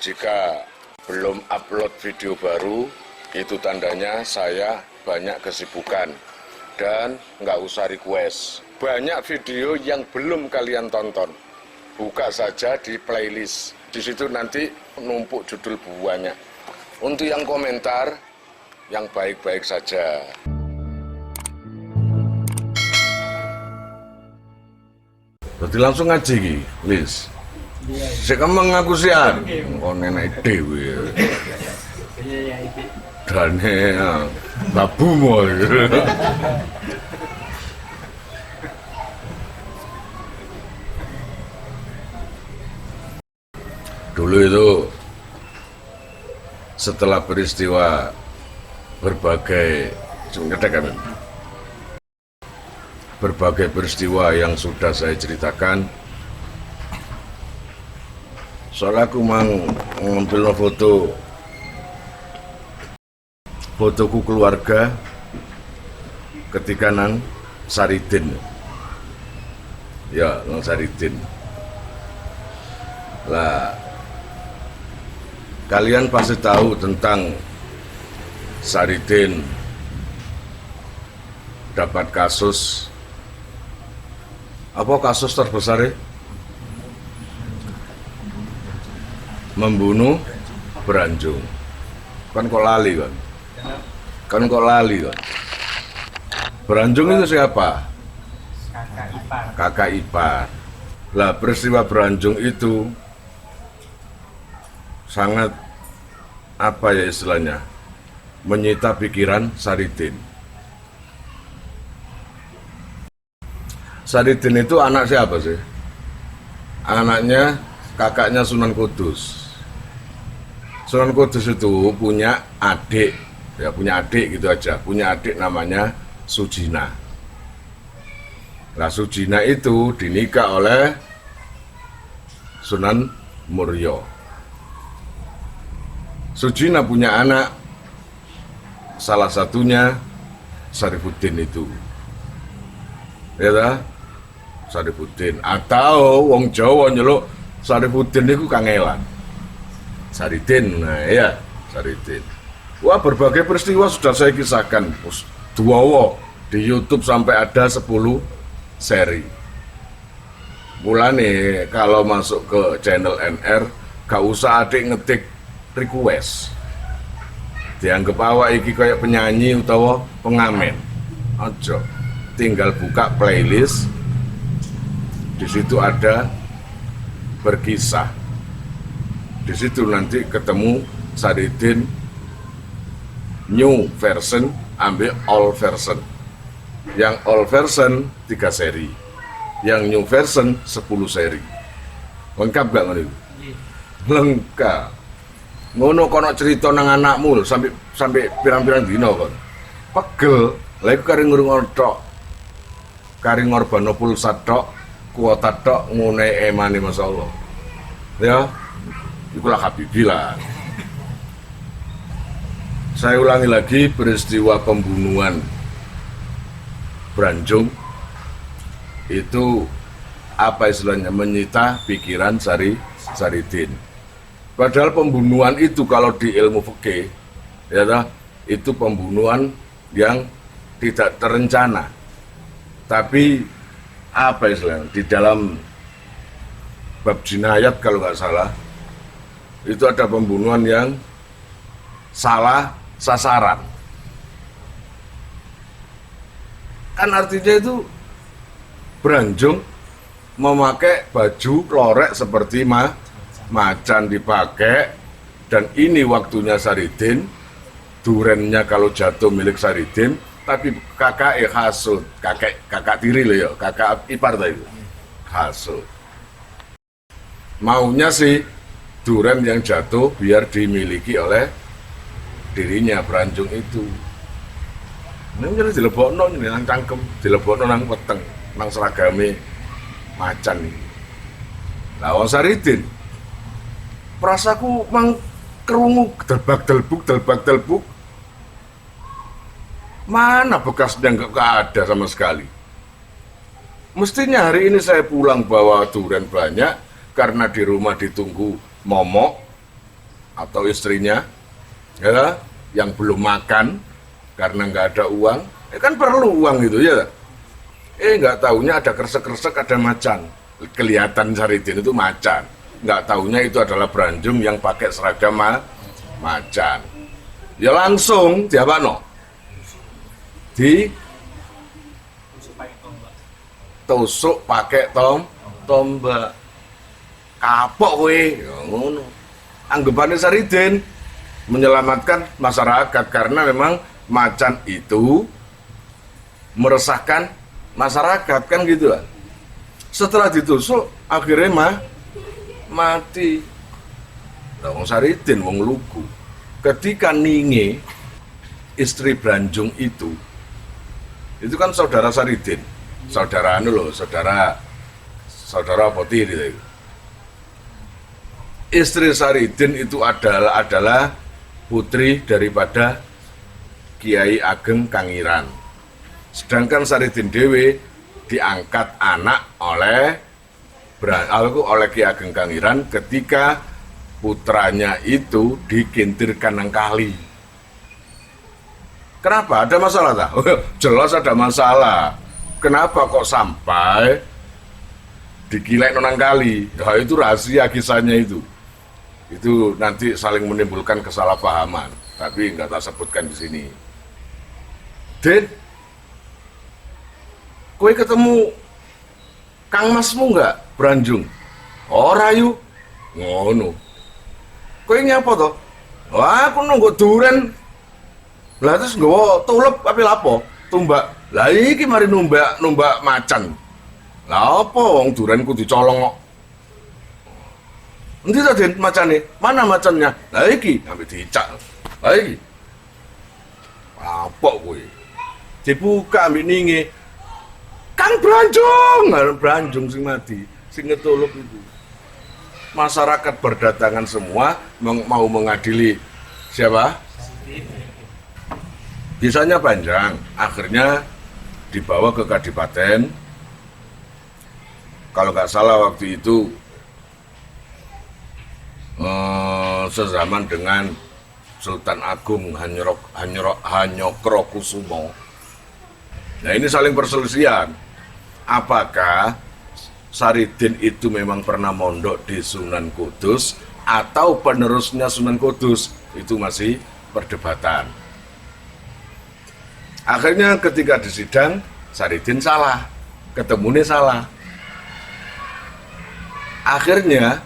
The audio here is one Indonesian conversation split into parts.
Jika belum upload video baru, itu tandanya saya banyak kesibukan dan nggak usah request. Banyak video yang belum kalian tonton, buka saja di playlist. Di situ nanti numpuk judul banyak. Untuk yang komentar, yang baik-baik saja. Jadi langsung ngaji ki, Lis. Sekemeng aku sian, kok nenek dewi. Dane babu mol. Dulu itu setelah peristiwa berbagai peristiwa yang sudah saya ceritakan, soalnya aku ngambil fotoku keluarga ketika nang Saridin, ya nang Saridin lah. Kalian pasti tahu tentang Saridin dapat kasus apa, kasus terbesar ya? Membunuh beranjung. Kan kok lali kan? Beranjung itu siapa? Kakak ipar. Lah peristiwa beranjung itu sangat apa ya istilahnya, menyita pikiran Saridin. Saridin itu anak siapa sih? Anaknya kakaknya Sunan Kudus. Sunan Kudus itu punya adik gitu aja, punya adik namanya Sujina. Nah Sujina itu dinikah oleh Sunan Muryo. Sujina punya anak, salah satunya Sarifuddin itu, ya dah? Sarifuddin, atau wong Jawa nyeluk Sarifuddin itu kangelan. Saridin, nah ya Saridin. Wah, berbagai peristiwa sudah saya kisahkan, duawo di YouTube sampai ada 10 seri. Mulane kalau masuk ke channel NR, gak usah adik ngetik request, dianggap awak iki kayak penyanyi utawa pengamen. Ojo, tinggal buka playlist, di situ ada berkisah, di situ nanti ketemu Saridin new version, ambil all version. Yang all version 3 seri, yang new version 10 seri. Lengkap gak ngono? Lengkap. Ngono kono cerita nang anakmu sampai pirang-pirang dino kon. Pegel, lha iku kari ngrungokno tok. Kari ngorbano pulsa tok, kuota tok ngene emane masyaallah. Ya, ikulah Habibie lah. Saya ulangi lagi, peristiwa pembunuhan Beranjung itu apa istilahnya, menyita pikiran Saridin. Padahal pembunuhan itu kalau di ilmu fikih, ya, itu pembunuhan yang tidak terencana. Tapi apa istilahnya, di dalam bab jinayat kalau nggak salah, itu ada pembunuhan yang salah sasaran. Kan artinya itu Beranjung memakai baju lorek seperti macan dipakai, dan ini waktunya Saridin, durennya kalau jatuh milik Saridin, tapi kakak hasut, kakak tiri loh ya, kakak ipar tadi hasut. Maunya sih duren yang jatuh biar dimiliki oleh dirinya Beranjung itu. Ini jadi dilebokno nang cangkem, dilebokno nang weteng, nang seragame macan ini. Lah wong Saridin, perasaku mang kerungu delbak-delbuk. Mana bekasnya nggak ada sama sekali. Mestinya hari ini saya pulang bawa durian banyak karena di rumah ditunggu momok, atau istrinya, ya, yang belum makan karena nggak ada uang, kan perlu uang itu ya. Nggak taunya ada kresek-kresek, ada macan. Kelihatan Saridin itu macan. Nggak taunya itu adalah Branjung yang pakai seragam macan. Ya langsung diapakno? Tusuk pakai tombak. Kapok kowe, ya ngono. Anggapannya Saridin menyelamatkan masyarakat karena memang macan itu meresahkan masyarakat kan gitu lah. Setelah ditusuk akhirnya mati. Wong Saridin wong lugu. Ketika Ninge istri Branjung itu kan saudara Saridin, saudara apa tiri itu. Istri Saridin itu adalah putri daripada Kiai Ageng Kangiran. Sedangkan Saridin Dewi diangkat anak oleh Ki Ageng Kangiran ketika putranya itu dikintirkan nang kali. Kenapa? Ada masalah tak? Jelas ada masalah. Kenapa kok sampai digilek nang kali? Nah, itu rahasia kisahnya itu. Itu nanti saling menimbulkan kesalahpahaman. Tapi nggak tak sebutkan di sini. Din, kowe ketemu Kang Masmu nggak Branjung? Ora yu, ngono. Kowe nyapa toh? Wah, aku nunggu duren. Lah terus nggawa tulep apa lapo? Tumbak. Lah iki mari numbak macan. Lah apa wong duren ku dicolong kok. Endi ta Den macane? Mana macannya? Lah iki sampe dicak. Lah iki. Apa kowe? Dibuka ambek Ninge. Kang Branjung sing mati, sing ngetulup itu. Masyarakat berdatangan semua mau mengadili siapa? Kisahnya panjang, akhirnya dibawa ke Kadipaten. Kalau nggak salah waktu itu sezaman dengan Sultan Agung Hanyokrokusumo. Nah ini saling perselisihan. Apakah Saridin itu memang pernah mondok di Sunan Kudus atau penerusnya Sunan Kudus? Itu masih perdebatan. Akhirnya ketika disidang, Saridin salah, ketemunya salah. Akhirnya,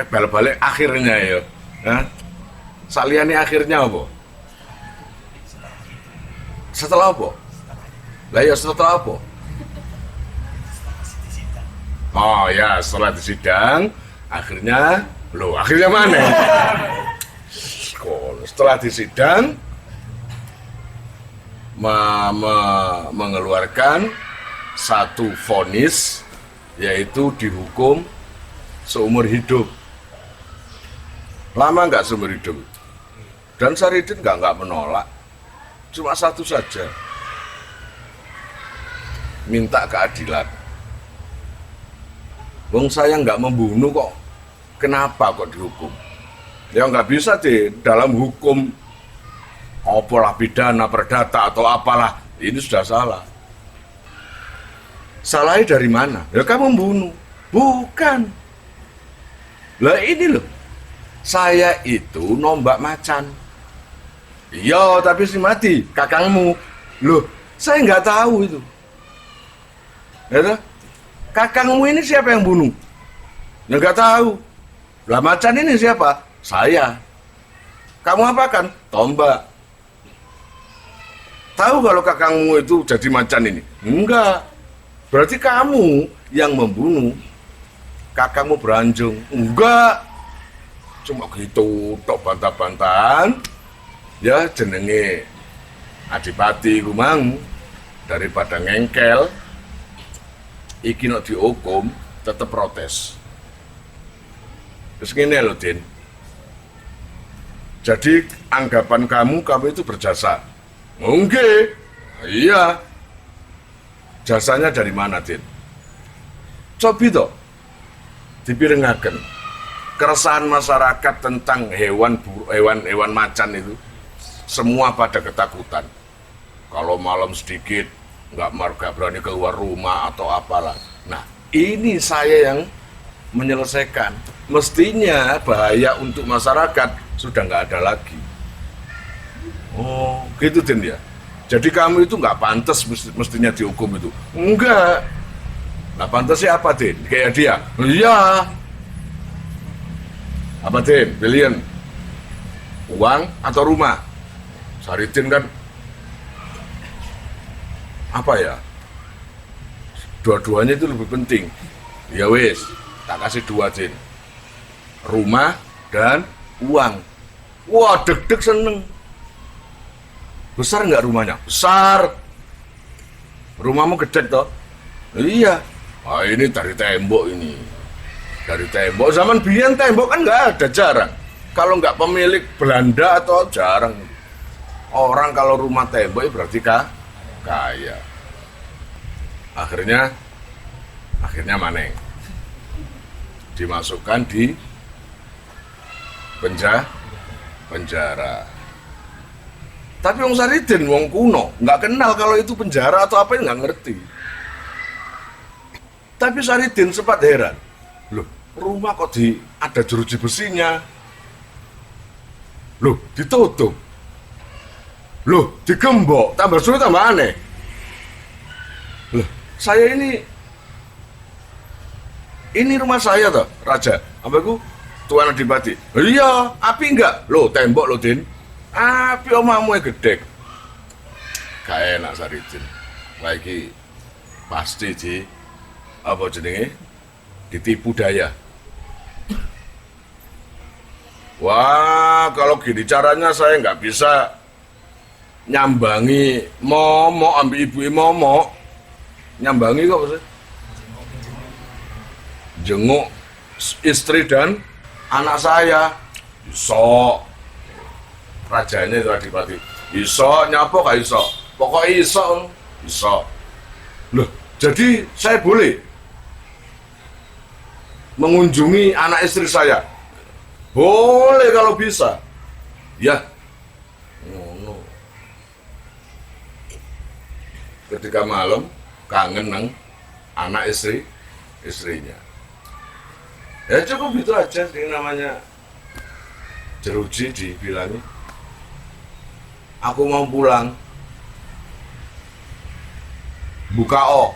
balik akhirnya ya. Saliani akhirnya apa? Setelah apa? Lah ya setelah apa? Oh ya, setelah disidang, akhirnya mana? Setelah disidang, mengeluarkan satu vonis, yaitu dihukum seumur hidup. Lama nggak seumur hidup? Dan Saridin nggak menolak, cuma satu saja, minta keadilan. Wong saya nggak membunuh kok, kenapa kok dihukum? Ya nggak bisa deh, dalam hukum apalah pidana perdata atau apalah, ini sudah salah. Salahnya dari mana? Ya kamu membunuh, bukan. Lah ini loh, saya itu nombak macan. Iya, tapi si mati kakangmu. Loh, saya nggak tahu itu. Ya, kakangmu ini siapa yang bunuh? Ya nggak tahu. Lah macan ini siapa? Saya. Kamu apakan? Tombak. Tahu kalau kakangmu itu jadi macan ini? Enggak. Berarti kamu yang membunuh kakangmu Branjung. Enggak. Cuma gitu, tok bantah-bantahan. Ya jenenge Adipati Kumang, daripada ngengkel, iki nek dihukum tetep protes. Terus ngene lho, Din. Jadi anggapan kamu itu berjasa. Mungkin. Iya. Jasanya dari mana, Din? Cobi toh dipirengaken. keresahan masyarakat tentang hewan macan itu, semua pada ketakutan. Kalau malam sedikit nggak berani keluar rumah atau apalah. Nah, ini saya yang menyelesaikan. Mestinya bahaya untuk masyarakat sudah nggak ada lagi. Oh, gitu Din ya. Jadi kamu itu nggak pantas mestinya dihukum itu. Enggak. Nah, pantasnya apa Din? Kayak dia. Iya. Apa Din? Pilihan uang atau rumah? Saridin kan apa ya? Dua-duanya itu lebih penting. Ya wes, tak kasih dua Din. Rumah dan uang. Wah, deg-deg seneng. Besar nggak rumahnya? Besar. Rumahmu gede toh? Iya. Wah, ini dari tembok ini. Dari tembok. Zaman biyen tembok kan nggak ada, jarang. Kalau nggak pemilik Belanda atau jarang. Orang kalau rumah tembok berarti kaya. Akhirnya Maneng dimasukkan di penjara. Tapi wong Saridin, wong kuno, nggak kenal kalau itu penjara atau apa, nggak ngerti. Tapi Saridin sempat heran, loh rumah kok ada jeruji besinya, loh ditutup, loh digembok, tambah sulit tambah aneh. Loh saya ini rumah saya toh, Raja, apa itu? Tuan Adipati. Iya, api enggak? Loh tembok loh Din. Api omamu yang gede. Gak enak Saridin. Lagi pasti apa jenenge? Ditipu daya. Wah, kalau gini caranya saya nggak bisa nyambangi momok, ambil ibu momok. Nyambangi kok maksudnya? Jenguk istri dan anak saya. Iso. Rajanya itu Adipati. Iso nyapo gak iso? Pokoknya iso. Loh, jadi saya boleh mengunjungi anak istri saya? Boleh kalau bisa. Ya. No. Ketika malam kangen nang anak istrinya. Ya cukup itu aja sih, namanya jeruji dibilangin. Aku mau pulang. Buka o.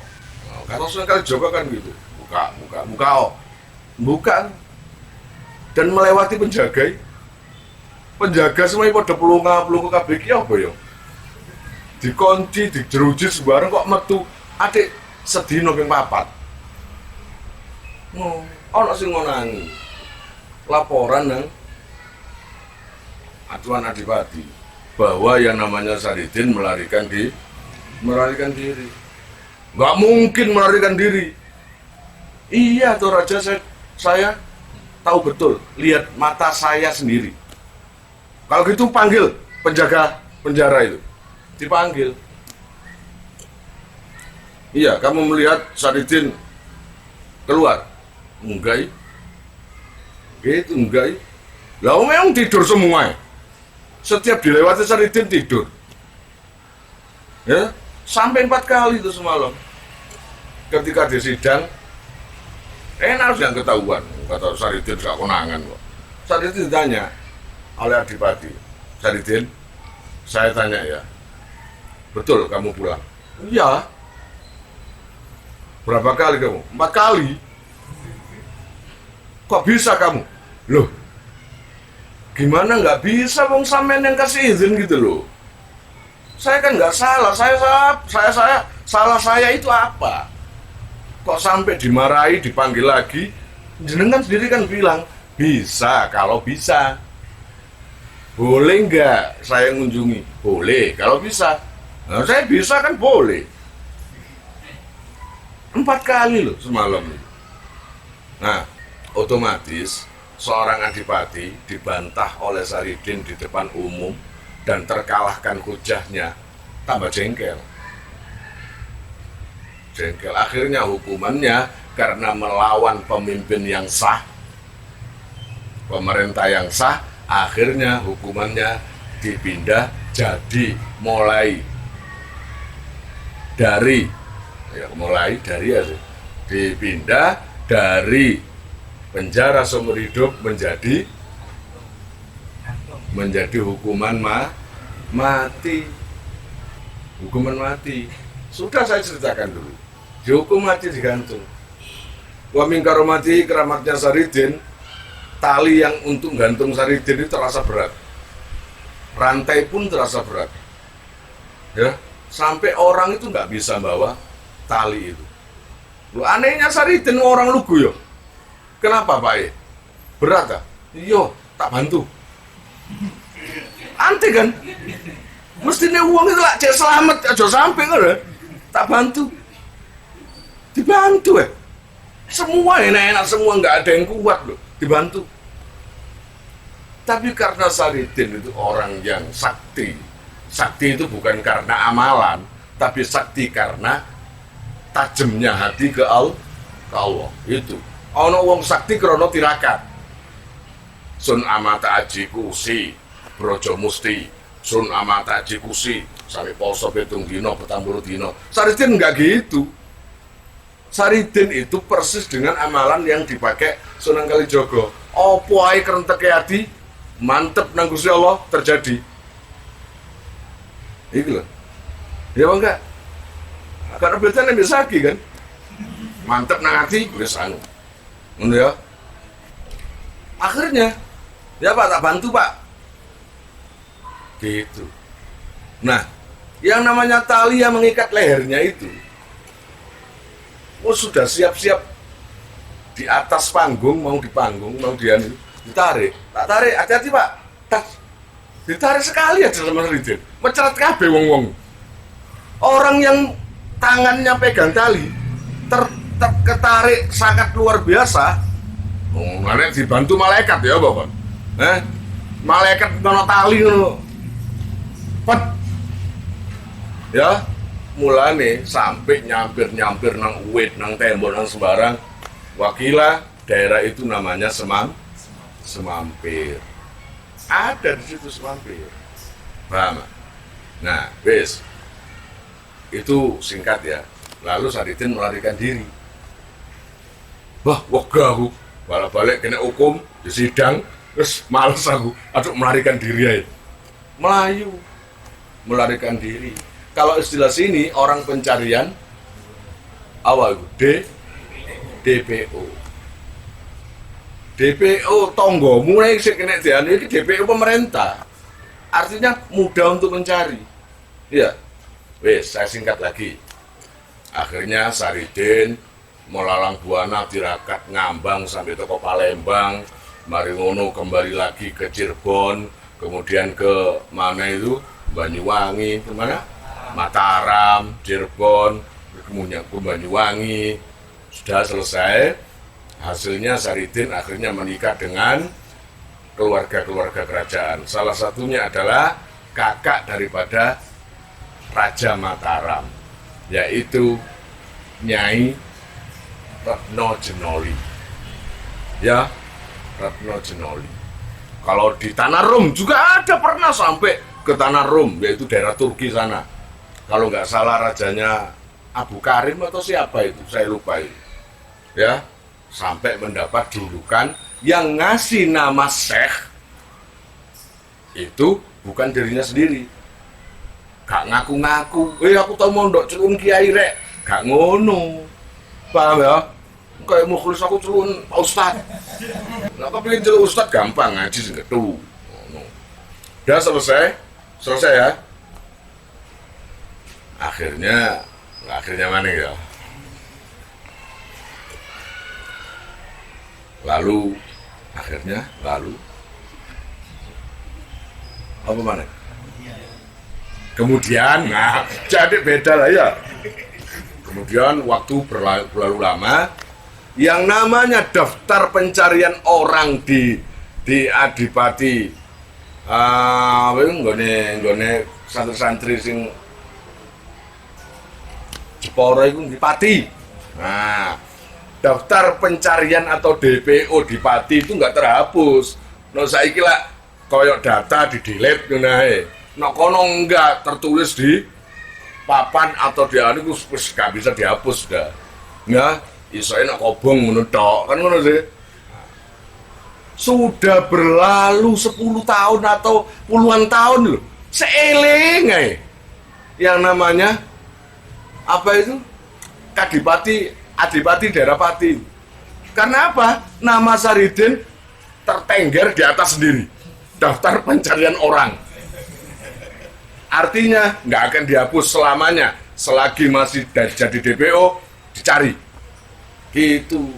Kata Sunan Kalijaga kan gitu. Buka o. Buka. Dan melewati penjaga. Penjaga semuanya pada pelunga kabeh iki apa ya? Dikunci, dijeruji sembarang kok metu adik sedina ping 4. Ono sing ngonangi. Laporan nang acuan Adipati bahwa yang namanya Saridin melarikan diri. Nggak mungkin melarikan diri. Iya tuh Raja, saya tahu betul, lihat mata saya sendiri. Kalau gitu panggil penjaga penjara itu, dipanggil. Iya, kamu melihat Saridin keluar? Enggak. Gitu enggak. Lah memang tidur semua. Setiap dilewati Saridin tidur. Ya, sampai 4 kali itu semalam. Ketika di sidang, harus yang ketahuan. Kata Saridin gak konangan kok. Saridin ditanya oleh Adipati, Saridin, saya tanya ya, betul kamu pulang? Iya. Berapa kali kamu? 4 kali. Kok bisa kamu? Loh, gimana nggak bisa wong sampean yang kasih izin gitu loh. Saya kan nggak salah. Salah saya itu apa? Kok sampai dimarahi, dipanggil lagi? Jenengan sendiri kan bilang bisa kalau bisa. Boleh nggak saya mengunjungi? Boleh kalau bisa. Nah, saya bisa kan boleh. 4 kali loh semalam. Nah, otomatis seorang Adipati dibantah oleh Saridin di depan umum dan terkalahkan hujahnya, tambah jengkel. Akhirnya hukumannya karena melawan pemimpin yang sah, pemerintah yang sah, akhirnya hukumannya dipindah jadi mulai dari dipindah dari penjara seumur hidup menjadi hukuman mati. Hukuman mati. Sudah saya ceritakan dulu. Dihukum mati digantung. Wa min karomati, keramatnya Saridin, tali yang untuk gantung Saridin itu terasa berat. Rantai pun terasa berat. Ya, sampai orang itu nggak bisa bawa tali itu. Lu anehnya Saridin orang lugu yo. Kenapa Pak E? Berat ah? Iya, tak bantu. Aneh kan? Mestinya uang itu lah cek selamat aja sampai kan ya? Tak bantu. Dibantu ya. Semua enak-enak semua, nggak ada yang kuat loh, dibantu. Tapi karena Saridin itu orang yang sakti. Sakti itu bukan karena amalan, tapi sakti karena tajamnya hati ke Allah. Itu. Ono wong sakti krono tirakat. Sun amata aji kusi, brojo musti. Sun amata aji kusi, sampai poso petung dino, petang puluh dino. Saridin enggak gitu. Saridin itu persis dengan amalan yang dipakai Sunan Kalijogo. Opo ae kerenteke ati, mantep nang Gusti Allah terjadi. Itu loh. Ya apa enggak? Karena beritanya bisa lagi kan. Mantep nang ati, wis anu. Ngono ya. Akhirnya, ya Pak, tak bantu Pak. Gitu. Nah, yang namanya tali yang mengikat lehernya itu, sudah siap-siap di atas panggung, mau ditarik. Tak tarik, hati-hati Pak. Ditarik sekali aja sama Saridin. Meceret kabeh wong-wong. Orang yang tangannya pegang tali ketarik sangat luar biasa. Ngene dibantu malaikat ya, Bapak. Malaikat nono tali ngono. Pet. Ya, mulane sampai nyampir nang uwit, nang tembok, nang sembarang. Wakila daerah itu namanya Semampir. Ada di situ Semampir. Paham? Nah, wis. Itu singkat ya. Lalu Saridin melarikan diri. Wah, wegah aku. Balik-balik kena hukum, disidang, terus males aku. Aduh, melarikan diri aja. Melayu. Melarikan diri. Kalau istilah sini, orang pencarian awal DPO. DPO tonggo mulai kena dianu ini DPO pemerintah. Artinya mudah untuk mencari. Iya. Wes, saya singkat lagi. Akhirnya Saridin melalang buana tirakat ngambang sampai toko Palembang, mari ngono kembali lagi ke Cirebon, kemudian ke mana itu? Banyuwangi, ke mana? Mataram, Cirebon, kemudian ke Banyuwangi. Sudah selesai. Hasilnya Saridin akhirnya menikah dengan keluarga-keluarga kerajaan. Salah satunya adalah kakak daripada Raja Mataram, yaitu Nyai Retno Jenoli. Ya, Retno Jenoli. Kalau di Tanah Rum juga ada, pernah sampai ke Tanah Rum, yaitu daerah Turki sana. Kalau nggak salah rajanya Abu Karim atau siapa itu, saya lupa itu. Ya, sampai mendapat julukan yang ngasih nama Syekh itu bukan dirinya sendiri. Gak ngaku-ngaku, aku tau mondok celun kiai rek, gak ngono. Paham ya? Kayak mukhlis aku celun Pak Ustad. Nah, apa pengen celun Ustad gampang ngaji sing ketu. Udah selesai ya. Akhirnya mana ya? Lalu apa mana? Kemudian, nah, jadi beda lah ya. Kemudian waktu berlalu lama, yang namanya daftar pencarian orang di Adipati, nggone santri-santri sing Jepara itu di Pati. Nah, daftar pencarian atau DPO di Pati itu nggak terhapus. No saiki lah koyok data di delete ngono ae. No kono enggak tertulis di papan atau di anu wis gak bisa dihapus dah. Ya, iso enak kobong ngono tok. Kan ngono sih. Sudah berlalu 10 tahun atau puluhan tahun loh. Seeling ae. Yang namanya apa itu? Kadipati, Adipati, Daerahpati. Karena apa? Nama Saridin tertengger di atas sendiri. Daftar pencarian orang. Artinya nggak akan dihapus selamanya. Selagi masih jadi DPO, dicari. Gitu.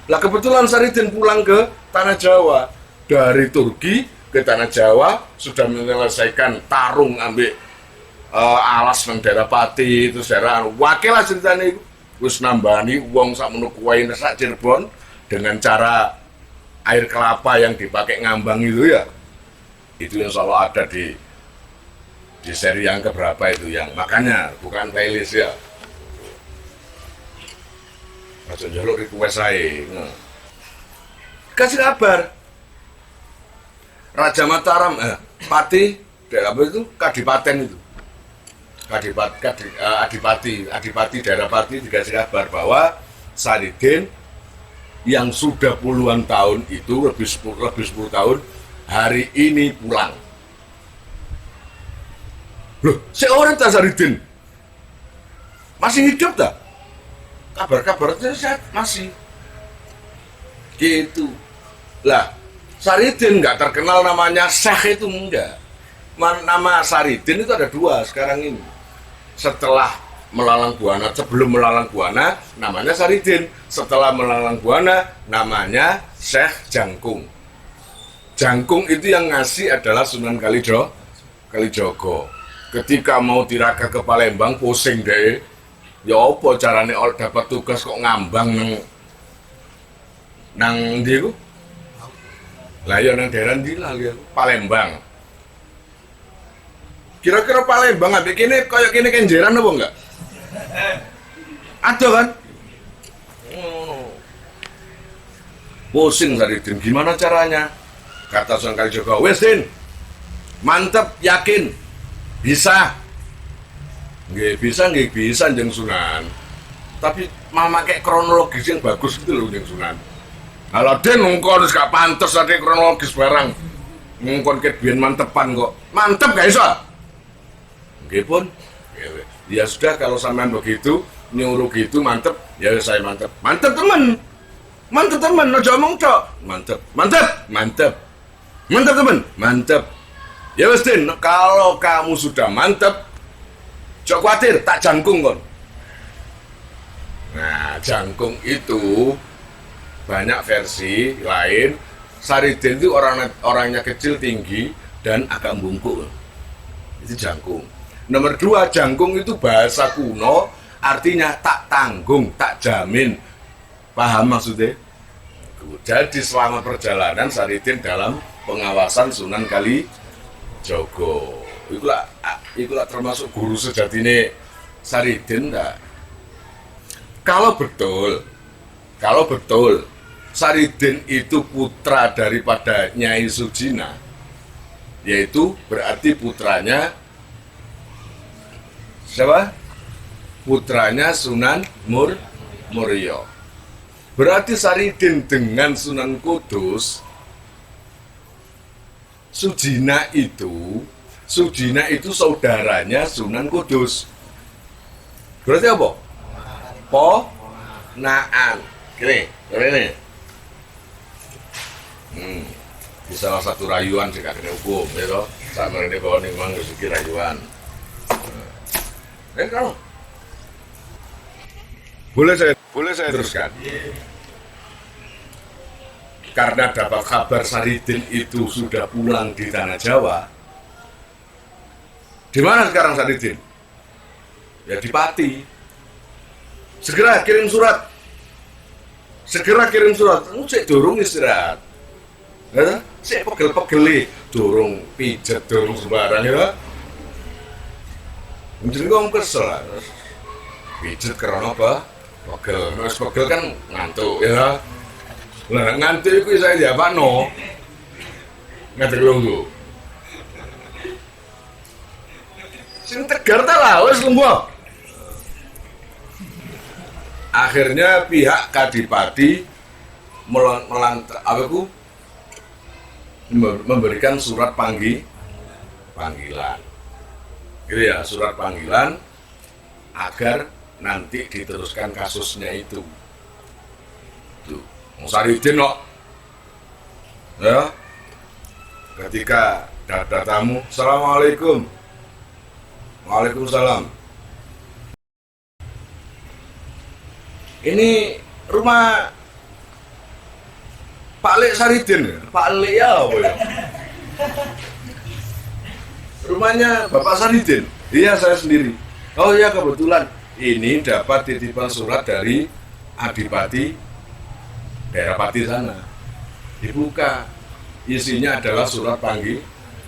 Lah kebetulan Saridin pulang ke Tanah Jawa. Dari Turki ke Tanah Jawa sudah menyelesaikan tarung ambil alas nang Daerahpati itu daerah wakil lah ceritanya itu wis nambani wong sak menuk kuwain sak Cirebon dengan cara air kelapa yang dipakai ngambang itu ya. Itu yang selalu ada di seri yang keberapa itu yang makanya bukan playlist ya. Masuk jalur request saya. Kasih kabar. Raja Mataram, Pati, daerah apa itu? Kadipaten itu. Adipati Daerahpati dikasih kabar bahwa Saridin yang sudah puluhan tahun itu lebih 10 tahun hari ini pulang. Loh, seorang tak Saridin masih hidup tak? Kabar-kabarnya masih gitu. Lah, Saridin nggak terkenal namanya Syekh itu enggak. Nama Saridin itu ada 2 sekarang ini. Setelah melalang buana, sebelum melalang buana namanya Saridin, setelah melalang buana namanya Syekh Jangkung. Jangkung itu yang ngasih adalah Sunan Kalijogo. Ketika mau tiraga ke Palembang pusing deh. Ya apa carane dapat tugas kok ngambang nang ndi ku? Lah ya nang daerah ndi lah Palembang. Kira-kira Palembang ambek kene kaya kene kenjeran apa enggak? Ada kan? Pusing Saridin, gimana caranya? Kata Sunan Kalijogo, wes Din, mantep, yakin, bisa. Nggih bisa Jeng Sunan. Tapi mama kayak kronologis yang bagus gitu loh Jeng Sunan. Kalau Den ngongkon gak pantes ada kronologis barang. Ngongkon ket biyen mantepan kok. Mantep gak iso? Nggih pun. Ya sudah kalau sampean begitu nyuruh gitu mantep, ya saya mantep. Mantep temen. Mantep temen, aja omong tok. Mantep. Mantep temen. Mantep. Ya wis Den, kalau kamu sudah mantep, jangan khawatir, tak jangkung kon. Nah, jangkung itu banyak versi lain. Saridin itu orangnya kecil, tinggi, dan agak bungkuk. Itu jangkung. Nomor 2, jangkung itu bahasa kuno, artinya tak tanggung, tak jamin. Paham maksudnya? Jadi selama perjalanan Saridin dalam pengawasan Sunan Kalijogo. Itulah termasuk guru sejatine Saridin enggak? Kalau betul Saridin itu putra daripada Nyai Sujina, yaitu berarti putranya siapa? Putranya Sunan Muria. Berarti Saridin dengan Sunan Kudus, Sujina itu saudaranya Sunan Kudus. Berarti apa? Ponaan. Ini. Di salah satu rayuan sih kakek hukum, ya toh. Saat mereka bawa nih memang rezeki rayuan. Kamu. Boleh saya teruskan. Karena dapat kabar Saridin itu sudah pulang di Tanah Jawa. Di mana sekarang Saridin? Ya di Pati. Segera kirim surat. Cek dorong istirahat. Ya, cek pegel-pegeli, dorong pijet, dorong sembarang ya. Mungkin kau kesel lah. Pijet karena apa? Pegel kan ngantuk ya. Nah, ngantuk itu saya jawab no. ngadeg lungguh. Sing tegar ta lah wis lungguh. Akhirnya pihak Kadipati memberikan surat panggilan. Gitu ya, surat panggilan agar nanti diteruskan kasusnya itu. Tuh, Saridin kok. Ya. Ketika ada tamu, Assalamualaikum. Waalaikumsalam. Ini rumah Pak Lek Saridin ya? Pak Lek ya apa ya? Rumahnya Bapak Saridin? Iya, saya sendiri. Oh iya, kebetulan ini dapat titipan surat dari Adipati daerah Pati sana. Dibuka, isinya adalah surat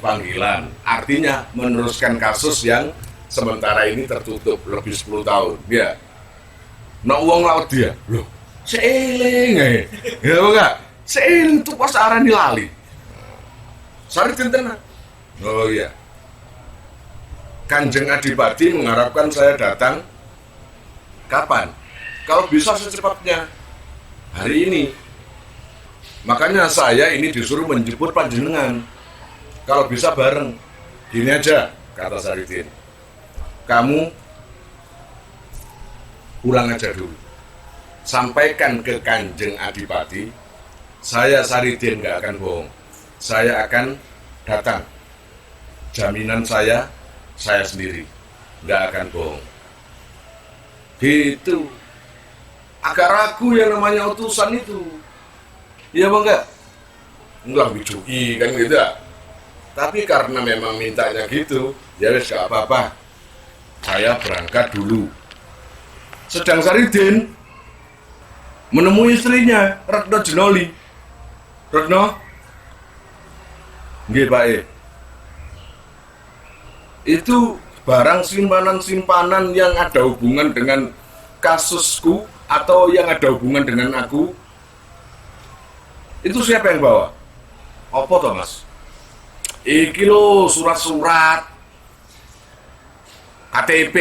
panggilan. Artinya meneruskan kasus yang sementara ini tertutup lebih 10 tahun. Ya, nak uang laut dia. Loh, seiling ya enggak? Seiling tuh pas arah lali. Saridin tenang. Oh iya. Kanjeng Adipati mengharapkan saya datang kapan? Kalau bisa secepatnya hari ini. Makanya saya ini disuruh menjemput panjenengan. Kalau bisa bareng. Gini aja, kata Saridin. Kamu pulang aja dulu. Sampaikan ke Kanjeng Adipati, saya Saridin nggak akan bohong. Saya akan datang. Jaminan saya sendiri nggak akan bohong. Gitu. Agak ragu yang namanya utusan itu. Iya bang enggak? Enggak bicui kan gitu ya. Tapi karena memang mintanya gitu, ya wes gak apa-apa. Saya berangkat dulu. Sedang Saridin menemui istrinya, Retno Jenoli. Retno? Nggih, Pak E. Itu barang simpanan-simpanan yang ada hubungan dengan kasusku atau yang ada hubungan dengan aku. Itu siapa yang bawa? Apa toh, Mas? Iki lo surat-surat KTP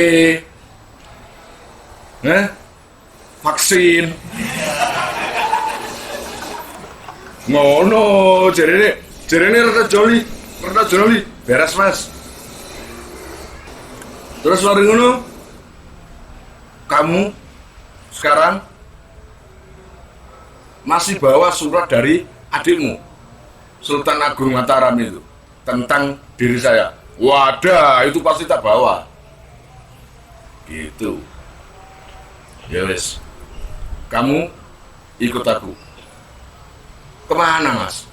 vaksin ngono jerene Retno Jenoli beres Mas. Terus lari ngono kamu sekarang masih bawa surat dari adikmu Sultan Agung Mataram itu tentang diri saya. Wadah, itu pasti tak bawa. Gitu. Ya wes. Kamu ikut aku. Kemana Mas?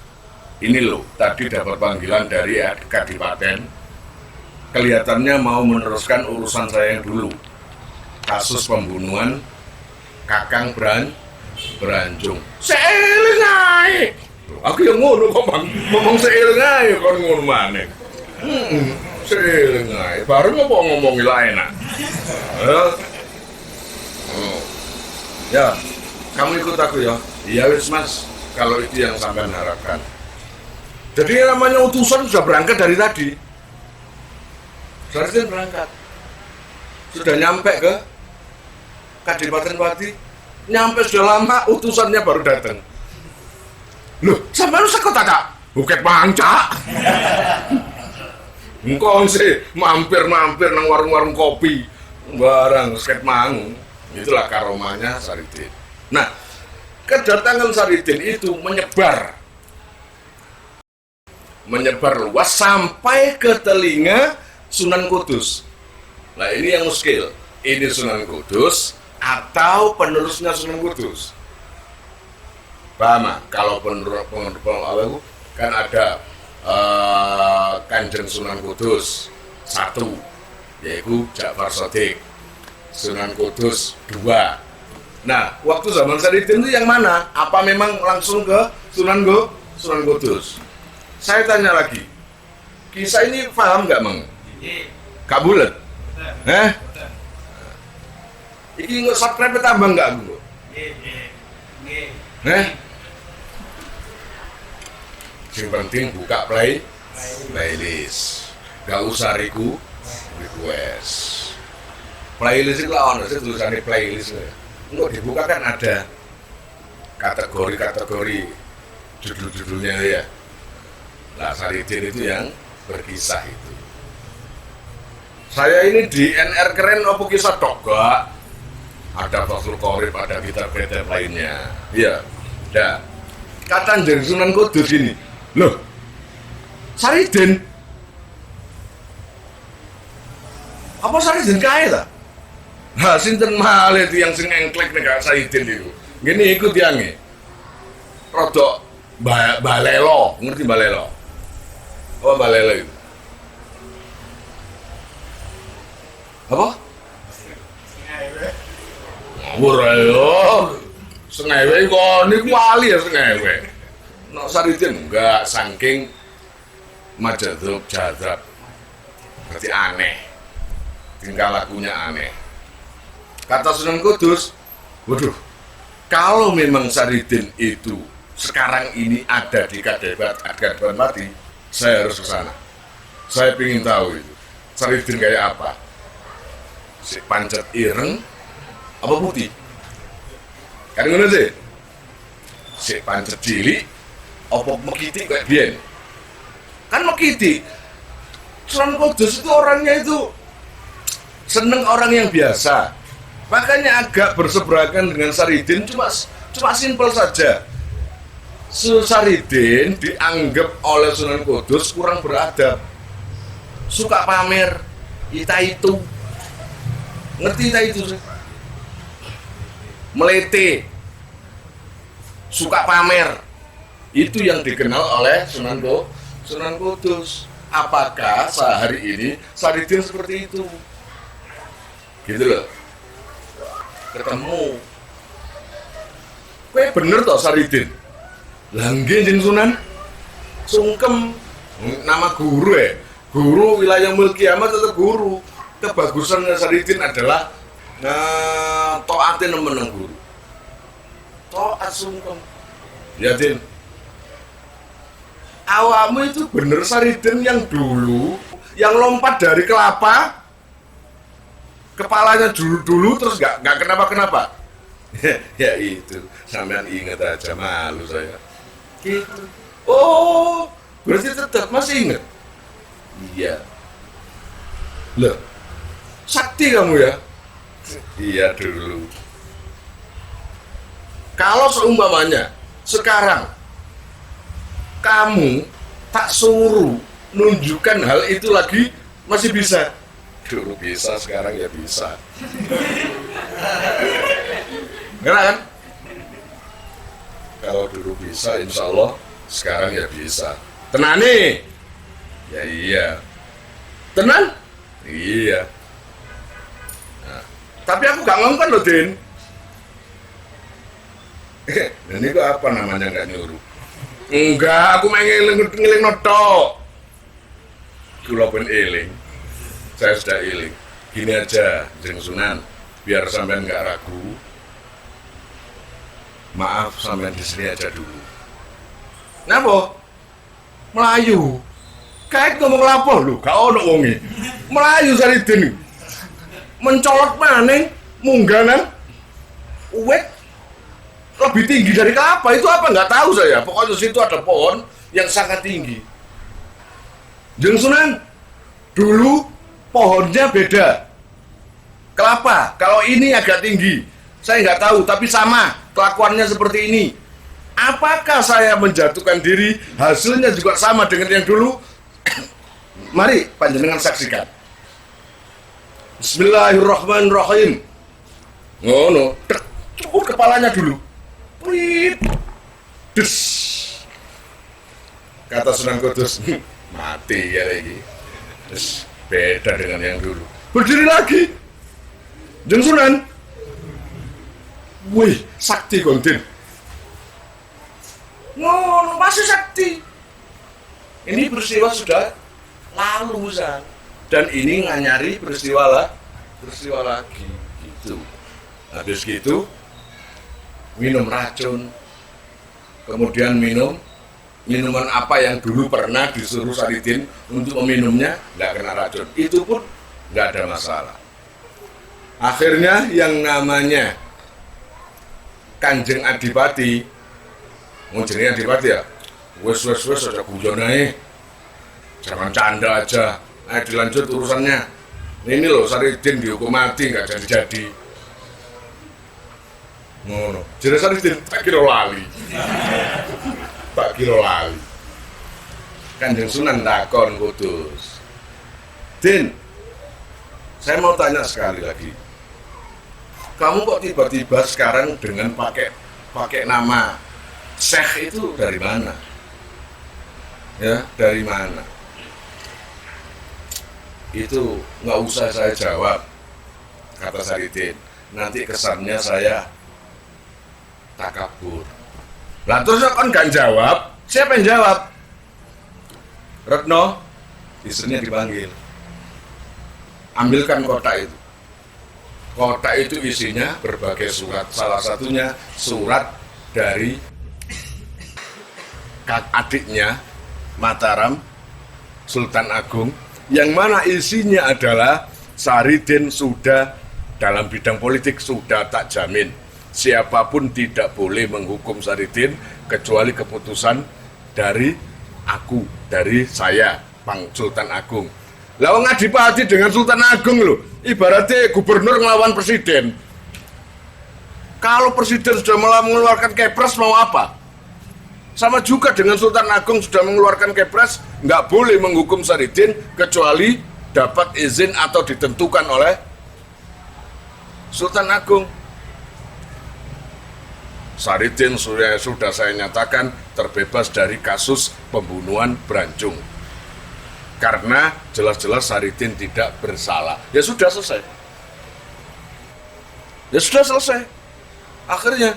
Ini loh, tadi dapat panggilan dari Kadipaten. Kelihatannya mau meneruskan urusan saya yang dulu. Kasus pembunuhan Kakang Branjung. Seeling ae. Aku yang ngono kok Bang. Ngomong seeling ae kon ngono maneh. Seeling ae. Baru ngomong lah enak. Ya, kamu ikut aku ya. Iya wis Mas, kalau itu yang sampean harapkan. Jadi yang namanya utusan sudah berangkat dari tadi. Saridin berangkat. Sudah nyampe ke Kadipaten Pati. Nyampe sudah lama, utusannya baru datang. Loh, sampai lu sekot tak? Buket panca. Engkong sih mampir nang warung-warung kopi, barang seket mang. Itulah karomanya Saridin. Nah, kedatangan Saridin itu menyebar luas sampai ke telinga Sunan Kudus. Nah, ini yang muskil. Ini Sunan Kudus atau penerusnya Sunan Kudus. Paham? Kalau penerus kan ada Kanjeng Sunan Kudus 1, yaitu Ja'far Shadiq. Sunan Kudus 2. Nah, waktu zaman Saridin itu yang mana? Apa memang langsung ke Sunan Kudus? Saya tanya lagi, kisah ini paham nggak Mang? Kak bulet? Iki nggak subscribe tambah nggak Bu? Sing penting buka playlist. Gak usah request. Playlist itu lah, saya tulisannya playlist. Untuk dibuka kan ada kategori judul-judulnya ya. Nah, Saridin itu yang berkisah itu. Saya ini di NR keren apa kisah tok gak? Ada Fathul Qorib, ada kitab-kitab lainnya. Iya. Nah, kata Kanjeng Sunan Kudus ini, loh, Saridin apa Saridin kae ta? Nah, sinten malih itu yang sing engklek nek Saridin itu. Ngene ikut yange. Rodok balelo, ngerti balelo? Oh, balelo itu. Apa? Ngawur ayo. Sengewe kok niku wali ya sengewe. Nek Saridin enggak saking majadzub jadzab. Berarti aneh. Tingkah lakunya aneh. Kata Sunan Kudus, waduh, kalau memang Saridin itu sekarang ini ada di Kadebat Mati, saya harus ke sana. Saya ingin tahu itu Saridin kayak apa. Si pancet ireng apa putih? Kan ngono sih. Si pancet cilik apa mekiti kayak biyen. Kan mekiti. Sunan Kudus itu orangnya itu seneng orang yang biasa. Makanya agak berseberangan dengan Saridin cuma simpel saja. Saridin dianggap oleh Sunan Kudus kurang beradab. Suka pamer, itu. Ngerti itu sih? Melete, suka pamer, itu yang dikenal oleh Sunan Kudus. Apakah sehari ini Saridin seperti itu? Gitu loh. Ketemu, kowe bener toh Saridin? Lah nggih Jeng Sunan, sungkem nama guru guru wilayah Mulkiamat tetap guru. Kebagusan Saridin adalah taatin meneng guru. Taat sungkem. Ya Din. Awamu itu bener Saridin yang dulu yang lompat dari kelapa, kepalanya dulu terus nggak kenapa-kenapa. Ya itu, sampean ingat aja, malu saya. Gitu. Oh, berarti tetap masih ingat. Iya. Loh, sakti kamu ya? Iya dulu. Kalau seumpamanya sekarang kamu tak suruh nunjukkan hal itu lagi, masih bisa. Dulu bisa, sekarang ya bisa. Enggak kan? Kalau dulu bisa, insya Allah sekarang ya bisa. Tenan nih? Ya iya. Tenan? Iya. Nah, tapi aku gak ngomong loh, Din. Ini kok apa namanya gak nyuruh? Enggak, aku main ngiling notok. Kula pun eling. Saya sudah eling. Gini aja, Jeng Sunan, biar sampean nggak ragu. Maaf, sampean di sini aja dulu. Napa? Melayu. Kait ngomong lapo lho, gak ono wonge. Melayu Saridin. Mencolot maning, munggah nang uwet lebih tinggi dari kelapa. Itu apa nggak tahu saya. Pokoknya situ ada pohon yang sangat tinggi. Jeng Sunan, dulu pohonnya beda. Kelapa, kalau ini agak tinggi. Saya nggak tahu, tapi sama kelakuannya seperti ini. Apakah saya menjatuhkan diri? Hasilnya juga sama dengan yang dulu. Mari panjenengan saksikan. Bismillahirrahmanirrahim. Ngono, cukup kepalanya dulu. Prit. Des. Kata Sunan Kudus, mati ya lagi. Terus beda dengan yang dulu. Berdiri lagi. Jeng Sunan. Wih, sakti kontin. Ngono, masih sakti. Ini peristiwa sudah lalu, San. Dan ini nganyari peristiwa lagi gitu. Habis gitu minum racun, kemudian minum minuman apa yang dulu pernah disuruh Saridin untuk meminumnya, nggak kena racun. Itu pun nggak ada masalah. Akhirnya yang namanya Kanjeng Adipati, mau jenenge Adipati ya, wes aja guyon ae, jangan canda aja. Ayo dilanjut urusannya. Ini loh Saridin dihukum mati nggak jadi. Ngono. Jadi Saridin tak kira lali. Tak kira lali. Kanjeng Sunan takon Kudus. Din, saya mau tanya sekali lagi. Kamu kok tiba-tiba sekarang dengan pakai nama Syekh itu dari mana? Ya, dari mana? Itu nggak usah saya jawab, kata Saridin. Nanti kesannya saya takabur. Lah terus kan gak jawab, siapa yang jawab? Retno, istrinya dipanggil. Ambilkan kotak itu. Kotak itu isinya berbagai surat, salah satunya surat dari adiknya Mataram, Sultan Agung, yang mana isinya adalah Saridin sudah dalam bidang politik sudah tak jamin. Siapapun tidak boleh menghukum Saridin kecuali keputusan dari aku, dari saya, Pang Sultan Agung. Lawang Adipati dengan Sultan Agung loh, ibaratnya gubernur ngelawan presiden. Kalau presiden sudah mengeluarkan kepres mau apa? Sama juga dengan Sultan Agung sudah mengeluarkan kepres, nggak boleh menghukum Saridin kecuali dapat izin atau ditentukan oleh Sultan Agung. Saridin sudah saya nyatakan terbebas dari kasus pembunuhan Branjung. Karena jelas-jelas Saridin tidak bersalah. Ya sudah selesai. Ya sudah selesai. Akhirnya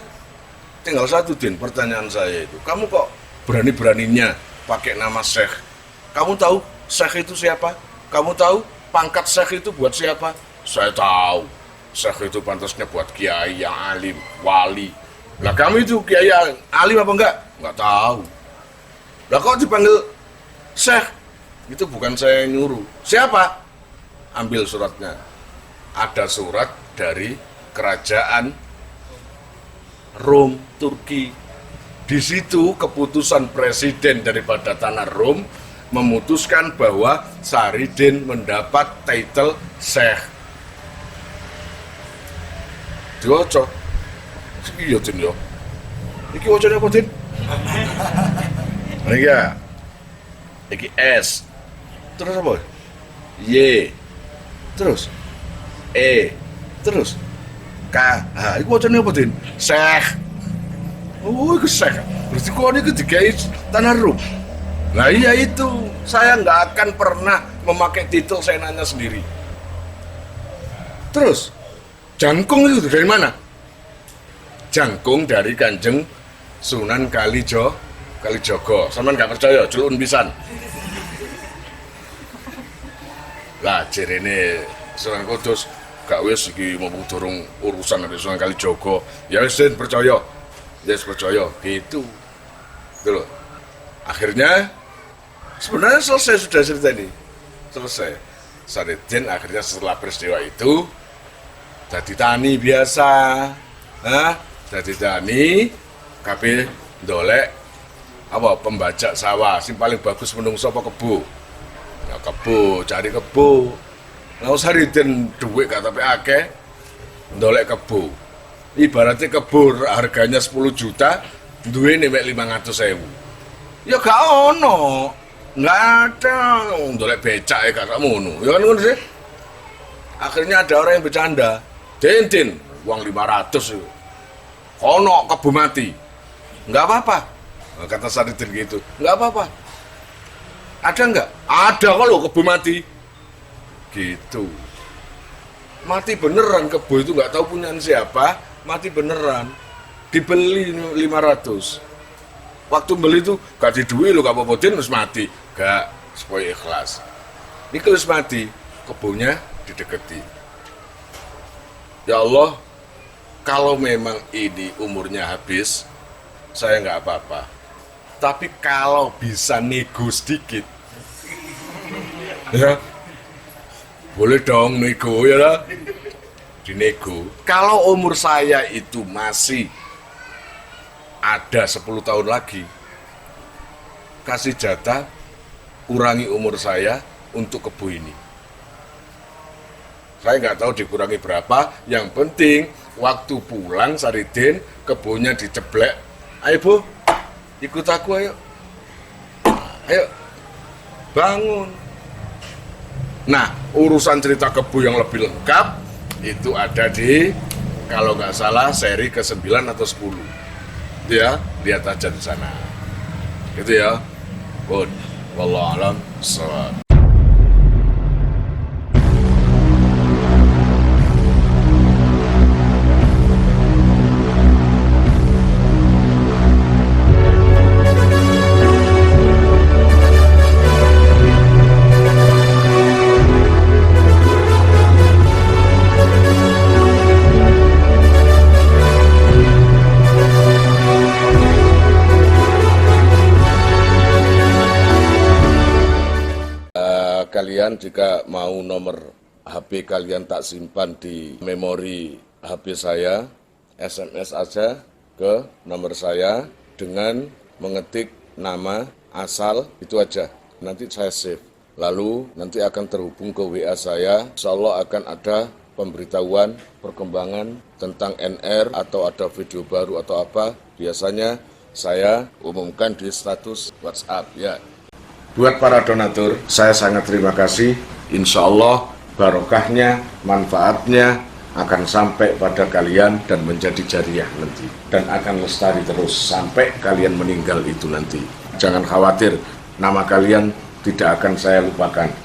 tinggal satu, Din, pertanyaan saya itu. Kamu kok berani-beraninya pakai nama Syekh? Kamu tahu Syekh itu siapa? Kamu tahu pangkat Syekh itu buat siapa? Saya tahu. Syekh itu pantasnya buat kiai yang alim, wali. Lah kamu itu kiai yang alim apa enggak? Enggak tahu. Lah kok dipanggil Syekh? Itu bukan saya yang nyuruh. Siapa? Ambil suratnya. Ada surat dari kerajaan Rom, Turki. Di situ keputusan presiden daripada tanah Rom memutuskan bahwa Saridin mendapat title Syekh. Diwaca. Iki yo Din yo. Iki wacane apa, Din? Iki ya. Iki S. Terus apa? Y. Terus E. Terus K. Ha, iku wacane apa, Din? Syekh. Oh, iku Syekh. Berarti kok ini digawe tanah Rum. Nah iya itu, saya nggak akan pernah memakai titel saya nanya sendiri. Terus, jangkung itu dari mana? Jangkung dari Kanjeng Sunan Kalijogo. Sampeyan nggak percaya, culun pisan. Lah jerene Sunan Kudus gak wis iki mumpung durung urusan dari Sunan Kalijogo. Ya wis percaya. Ya percaya gitu. Gitu loh. Akhirnya sebenarnya selesai sudah cerita ini. Selesai. Saridin akhirnya setelah peristiwa itu jadi tani biasa. Jadi tani kabeh ndolek apa pembajak sawah sing paling bagus menungso apa kebo. Ya kebo, cari kebo. Lah Saridin duit gak tapi akeh ndolek kebo. Ibaratnya kebo harganya 10 juta, duwene mek 500.000. Ya gak ono. Enggak ada ndolek becak gak ngono. Ya kan ngono sih. Akhirnya ada orang yang bercanda. Din, uang 500 itu. Ono kebo mati. Enggak apa-apa. Nah, kata Saridin gitu. Enggak apa-apa. Ada enggak? Ada kalau kebo mati. Gitu. Mati beneran kebo itu enggak tahu punyaan siapa, mati beneran. Dibeli 500. Waktu beli itu gak diduwi lo gak apa-apa Din, terus mati. Gak, supaya ikhlas. Ini kalau mati, kebonya dideketi. Ya Allah, kalau memang ini umurnya habis, saya nggak apa-apa. Tapi kalau bisa nego sedikit, ya boleh dong nego ya lah. Dinego. Kalau umur saya itu masih ada 10 tahun lagi, kasih jatah, kurangi umur saya untuk kebo ini. Saya nggak tahu dikurangi berapa, yang penting waktu pulang Saridin kebunnya diceblek. Ayo Bu, ikut aku ayo. Ayo, bangun. Nah, urusan cerita kebo yang lebih lengkap itu ada di, kalau nggak salah, seri ke-9 atau 10. Itu ya, lihat aja di sana. Gitu ya. Good. Wallahu a'lam bishawab. Kalian jika mau nomor HP kalian tak simpan di memori HP saya, SMS aja ke nomor saya dengan mengetik nama, asal, itu aja. Nanti saya save. Lalu nanti akan terhubung ke WA saya. Insya Allah akan ada pemberitahuan perkembangan tentang NR atau ada video baru atau apa. Biasanya saya umumkan di status WhatsApp ya. Buat para donatur, saya sangat terima kasih. Insya Allah barokahnya, manfaatnya akan sampai pada kalian dan menjadi jariah nanti. Dan akan lestari terus sampai kalian meninggal itu nanti. Jangan khawatir, nama kalian tidak akan saya lupakan.